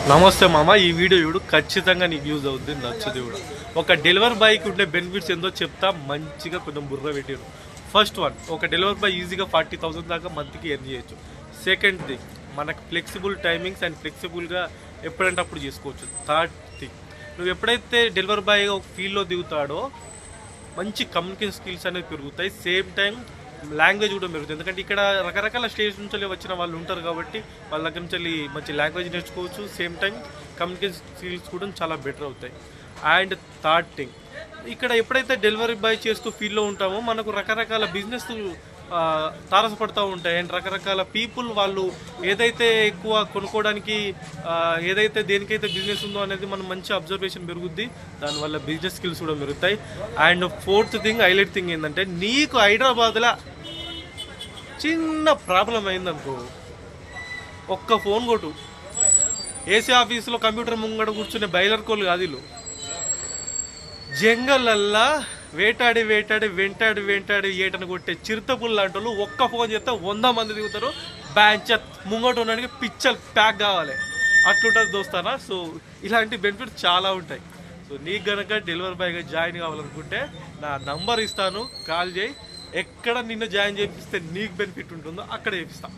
నమస్తే మామ, ఈ వీడియో చూడు, ఖచ్చితంగా నీకు యూజ్ అవుతుంది, నచ్చుది కూడా. ఒక డెలివరీ బాయ్కి ఉండే బెనిఫిట్స్ ఏందో చెప్తా, మంచిగా కొంచెం బుర్ర పెట్టారు. ఫస్ట్ వన్, ఒక డెలివరీ బాయ్ ఈజీగా 40,000 దాకా మంత్కి ఎర్న్ చేయొచ్చు. సెకండ్ థింగ్, మనకు ఫ్లెక్సిబుల్ టైమింగ్స్ అండ్ ఫ్లెక్సిబుల్గా ఎప్పుడంటే అప్పుడు చేసుకోవచ్చు. థర్డ్ థింగ్, నువ్వు ఎప్పుడైతే డెలివరీ బాయ్ ఒక ఫీల్డ్లో దిగుతాడో మంచి కమ్యూనికేషన్ స్కిల్స్ అనేవి పెరుగుతాయి. సేమ్ టైం లాంగ్వేజ్ కూడా పెరుగుతుంది, ఎందుకంటే ఇక్కడ రకరకాల స్టేట్స్ నుంచి వచ్చిన వాళ్ళు ఉంటారు కాబట్టి వాళ్ళ దగ్గర నుంచి మంచి లాంగ్వేజ్ నేర్చుకోవచ్చు. సేమ్ టైం కమ్యూనికేషన్ స్కిల్స్ కూడా చాలా బెటర్ అవుతాయి. అండ్ థర్డ్ థింగ్, ఇక్కడ ఎప్పుడైతే డెలివరీ బాయ్ చేస్తూ ఫీల్డ్లో ఉంటామో మనకు రకరకాల బిజినెస్ తారసపడుతూ ఉంటాయి. అండ్ రకరకాల పీపుల్ వాళ్ళు ఏదైతే ఎక్కువ కొనుక్కోవడానికి ఏదైతే దేనికైతే బిజినెస్ ఉందో అనేది మనం మంచి అబ్జర్వేషన్ పెరుగుద్ది, దానివల్ల బిజినెస్ స్కిల్స్ కూడా పెరుగుతాయి. And fourth thing, highlight thing ఏంటంటే, నీకు హైదరాబాద్లో చిన్న ప్రాబ్లం అయిందనుకో, ఒక్క ఫోన్ కొట్టు, ఏసీ ఆఫీసులో కంప్యూటర్ ముంగడ కూర్చునే బయలర్ కోళ్ళు కాదు వీళ్ళు. జంగలల్లా వేటాడి వేటాడి వెంటాడి వెంటాడి ఏటను కొట్టే చిరుతపుల్ లాంటి వాళ్ళు ఒక్క ఫోన్ చేస్తే 100 మంది దిగుతారు. బ్యాంచ్ ముంగట ఉండడానికి పిచ్చలు ప్యాక్ కావాలి, అట్లుంటుంది దోస్తానా. సో ఇలాంటి బెనిఫిట్స్ చాలా ఉంటాయి. సో నీకు కనుక డెలివరీ బాయ్గా జాయిన్ కావాలనుకుంటే నా నంబర్ ఇస్తాను, కాల్ చేయి. ఎక్కడ నిన్ను జాయిన్ చేపిస్తే నీకు బెనిఫిట్ ఉంటుందో అక్కడ చేపిస్తాను.